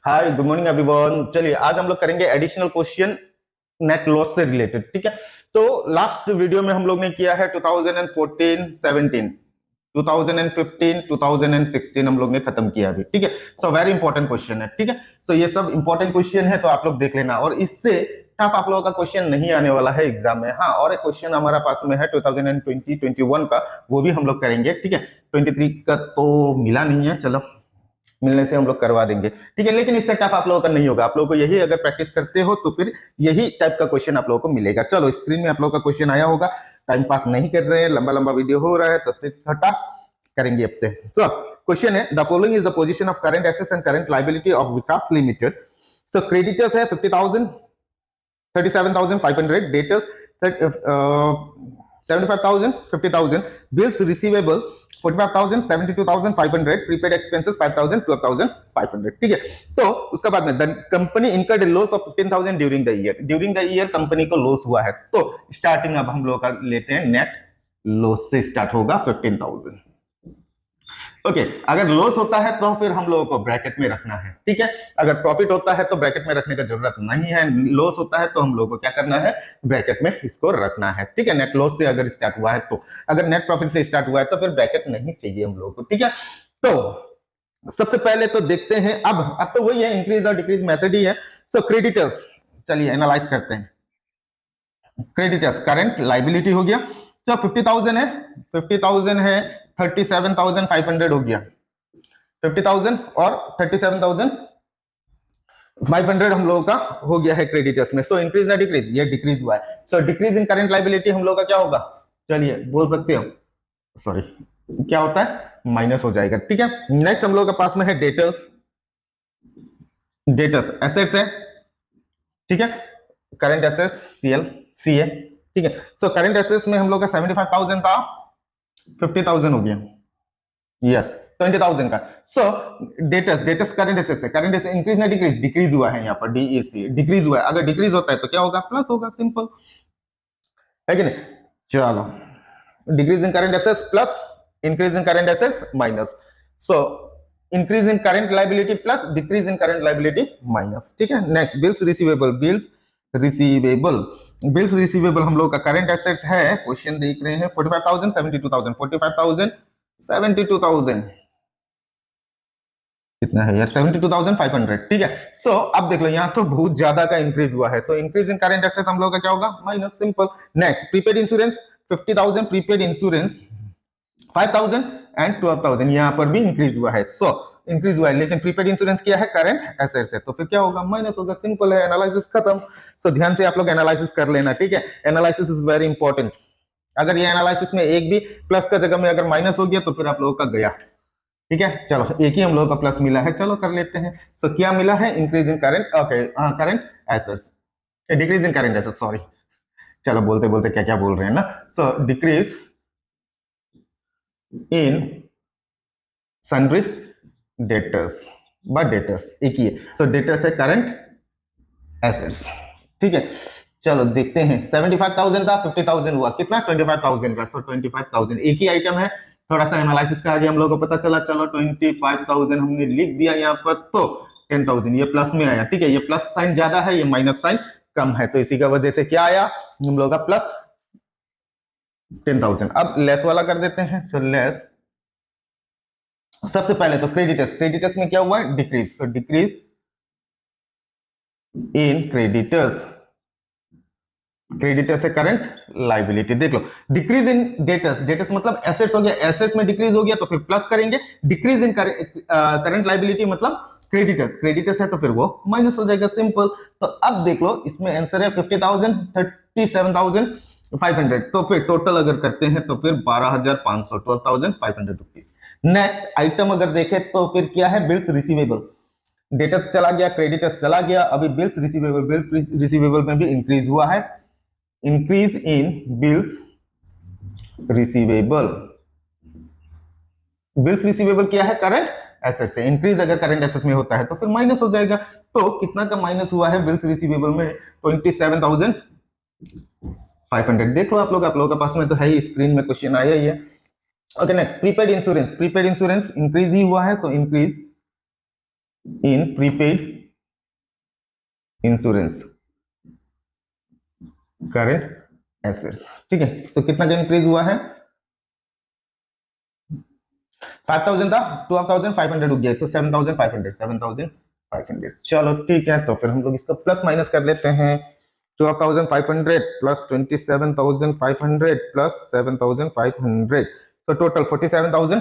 हाय, good morning everyone. चलिए आज हम लोग करेंगे एडिशनल क्वेश्चन नेट लॉस से रिलेटेड। ठीक है, तो लास्ट वीडियो में हम लोग ने किया है 2014, 17, 2015, 2016 हम लोग ने खत्म किया अभी। ठीक है, सो वेरी इंपॉर्टेंट क्वेश्चन है। ठीक है, सो ये सब इंपॉर्टेंट क्वेश्चन है, तो आप लोग देख लेना। और इससे टफ आप लोगों का क्वेश्चन नहीं आने वाला है एग्जाम में। हाँ, और एक क्वेश्चन हमारा पास में है 2020, 21 का, वो भी हम लोग करेंगे। ठीक है, 23 का तो मिला नहीं है, चलो मिलने से हम लोग करवा देंगे। ठीक है, लेकिन इससे टफ आप लोगों का नहीं होगा। आप लोगों को यही अगर प्रैक्टिस करते हो तो फिर यही टाइप का क्वेश्चन आप लोगों को मिलेगा। चलो स्क्रीन में आप लोगों का क्वेश्चन आया होगा। टाइम पास नहीं कर रहे हैं, लंबा लंबा वीडियो हो रहा है, तो फिर छोटा करेंगे अब से। सो क्वेश्चन है, the following is the position of current assets and current liability of Vikas limited. So creditors है 50,000, 37,500, debtors 75,000, 50,000, bills receivable 45,000, 72,500, prepaid expenses 5,000, 12,500। ठीक है, तो उसका बाद में the company incurred loss of 15,000 during the year. During the year company को loss हुआ है, तो स्टार्टिंग अब हम लोग का लेते हैं नेट लॉस से स्टार्ट होगा 15,000। ओके, अगर लॉस होता है तो फिर हम लोगों को ब्रैकेट में रखना है। ठीक है, अगर प्रॉफिट होता है तो ब्रैकेट में रखने का जरूरत नहीं है। लॉस होता है तो हम लोगों को क्या करना है, ब्रैकेट में इसको रखना है। ठीक है, नेट लॉस से अगर स्टार्ट हुआ है तो, अगर नेट प्रॉफिट से स्टार्ट हुआ है तो फिर ब्रैकेट नहीं चाहिए हम लोगों को। ठीक है, तो सबसे पहले तो देखते हैं, अब तो वही है, इंक्रीज और डिक्रीज मेथड ही है। सो क्रेडिटर्स, चलिए एनालाइज करते हैं। क्रेडिटर्स करंट लाइबिलिटी हो गया, तो 50,000 है, 50,000 है, 37,500 हो गया। 50,000 और 37,500 हम लोगों का हो गया है क्रेडिटर्स में। सो इंक्रीज ना डिक्रीज, ये डिक्रीज हुआ है। सो डिक्रीज इन करंट लाइबिलिटी हम लोग का क्या होगा, चलिए बोल सकते हो, सॉरी क्या होता है, माइनस हो जाएगा। ठीक है, नेक्स्ट हम लोग के पास में है डेटर्स। डेटर्स एसेट्स है, ठीक है, करंट एसेट्स सीएल सी है। ठीक है, सो करंट एसेट्स में हम लोग का 75,000 था, 50,000 हो गया, यस 20,000 का। सो डेटर्स, डेटर्स करंट एसेट्स है, करंट एसेट इंक्रीज ना डिक्रीज, डिक्रीज हुआ है यहाँ पर, डीईसी डिक्रीज हुआ है। अगर डिक्रीज होता है तो क्या होगा, प्लस होगा, सिंपल है कि नहीं। चलो, decrease in current assets plus increase in current assets minus. So increase in current liability plus decrease in current liability minus. ठीक है, next bills receivable, bills receivable, bills receivable हम लोग का करंट एसेट्स है, क्वेश्चन देख रहे हैं 45,000, 72,000, 45,000, 72,000 कितना है यार, 72,500। ठीक है, सो अब देख लो यहाँ तो बहुत ज्यादा का इंक्रीज हुआ है। So increase in current assets हम लोग का क्या होगा, minus, simple. Next prepaid insurance 50,000, prepaid insurance 5,000 and 12,000, यहाँ पर भी इंक्रीज हुआ है। सो इंक्रीज हुआ है, लेकिन प्रीपेड इंश्योरेंस किया है करंट एसेट्स है, तो फिर क्या होगा, माइनस होगा, सिंपल है, एनालिसिस खत्म। सो ध्यान से आप लोग एनालिसिस कर लेना। ठीक है, एनालिसिस इज वेरी इंपॉर्टेंट। अगर ये एनालिसिस में एक भी प्लस का जगह में अगर माइनस हो गया तो फिर आप लोगों का गया। ठीक है, चलो एक ही हम लोगों का प्लस मिला है, चलो कर लेते हैं। सो क्या मिला है, increase in current, okay current assets, decrease in current assets, sorry, चलो बोलते बोलते क्या क्या बोल रहे हैं ना। So decrease in sundry debtors, but debtors एक ही है। सो डेटर्स है करंट एसेट्स। ठीक है, चलो देखते हैं, 75,000 का 50,000 हुआ, कितना, 25,000 का। सो 25,000 एक ही आइटम है, थोड़ा सा एनालिसिस का आगे हम लोग को पता चला। चलो 25,000 हमने लिख दिया यहाँ पर, तो 10,000 ये प्लस में आया। ठीक है, ये प्लस साइन ज्यादा है, ये माइनस साइन कम है, तो इसी का वजह से क्या आया हम लोग का, प्लस 10,000। अब लेस वाला कर देते हैं। सो लेस, सबसे पहले तो क्रेडिटर्स, क्रेडिटर्स में क्या हुआ है, डिक्रीज। सो डिक्रीज इन क्रेडिटर्स, क्रेडिटर्स है करंट लाइबिलिटी। देख लो, डिक्रीज इन डेटर्स, डेटर्स मतलब एसेट्स हो गया, एसेट्स में डिक्रीज हो गया तो फिर प्लस करेंगे। डिक्रीज इन करंट लाइबिलिटी मतलब क्रेडिटर्स, क्रेडिटर्स है तो फिर वो माइनस हो जाएगा, सिंपल। तो अब देख लो, इसमें आंसर है 50,000, 37,500, तो फिर टोटल अगर करते हैं तो फिर 12,500, 12,500 रुपीज। नेक्स्ट आइटम अगर देखें तो फिर क्या है, बिल्स रिसीवेबल, डेटर्स चला गया, क्रेडिटर्स चला गया, अभी बिल्स रिसीवेबल, बिल्स रिसीवेबल में भी इंक्रीज हुआ है, इंक्रीज इन बिल्स रिसीवेबल। बिल्स रिसीवेबल क्या है, करंट एसेट से, इंक्रीज अगर करंट एसेट में होता है तो फिर माइनस हो जाएगा। तो कितना का माइनस हुआ है बिल्स रिसीवेबल में, 27,500। देख लो आप लोग के पास में तो है ही, स्क्रीन में क्वेश्चन आया ही है। Okay, next prepaid insurance, prepaid insurance increase ही हुआ है, so increase in prepaid insurance current assets, ठीक है। तो कितना का इंक्रीज हुआ है, 5000 था, 12500 हो गया, तो 7500, 7500। चलो ठीक है, तो फिर हम लोग इसका प्लस माइनस कर लेते हैं। 12500 प्लस 27500 प्लस 7500, तो टोटल 47500।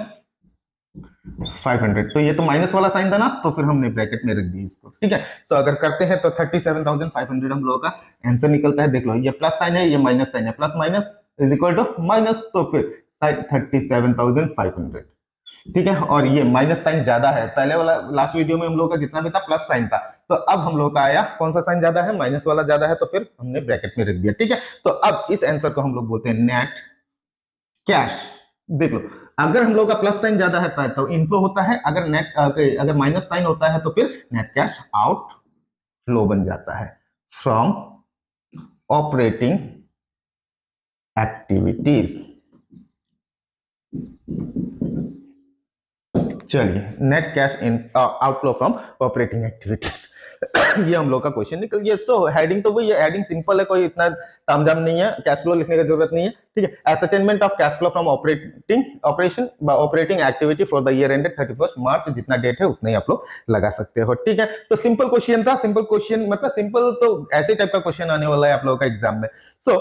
तो ये तो माइनस वाला साइन था ना, तो फिर हमने ब्रैकेट में रख दिया इसको, ठीक है। सो अगर करते हैं तो 37500 हम लोगों का आंसर निकलता है। देख लो, ये प्लस साइन है, ये माइनस साइन है, plus minus is equal to minus, तो फिर 37500, ठीक है। और ये माइनस साइन ज्यादा है, पहले वाला लास्ट वीडियो में हम लोग का जितना भी था प्लस साइन था, तो अब हम लोग का आया कौन सा साइन ज्यादा है, माइनस वाला ज्यादा है, तो फिर हमने ब्रैकेट में रख दिया, ठीक है। तो अब इस आंसर को हम लोग बोलते हैं नेट कैश। देख लो, अगर हम लोग का प्लस साइन ज्यादा है तो इनफ्लो होता है, अगर माइनस साइन होता है तो फिर नेट कैश आउट फ्लो बन जाता है फ्रॉम ऑपरेटिंग एक्टिविटीज। चलिए, net cash in outflow from operating activities ये हम लोग का क्वेश्चन निकल गया। सो हेडिंग तो वही है, हेडिंग सिंपल है, कोई इतना तामझाम नहीं है, कैश फ्लो लिखने की जरूरत नहीं है, ठीक है। Statement of cash flow from operating activity for the year ended 31 March, जितना डेट है उतना ही आप लोग लगा सकते हो, ठीक है। तो सिंपल क्वेश्चन था, सिंपल क्वेश्चन मतलब सिंपल तो ऐसे टाइप का क्वेश्चन आने वाला है आप लोगों का एग्जाम में। सो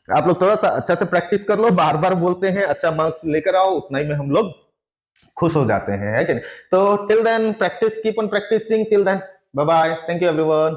आप लोग थोड़ा सा अच्छा से प्रैक्टिस कर लो, बार बार बोलते हैं अच्छा मार्क्स लेकर आओ, उतना ही में हम लोग खुश हो जाते हैं, है कि नहीं। तो till then practice, keep on practicing, till then bye bye, thank you everyone.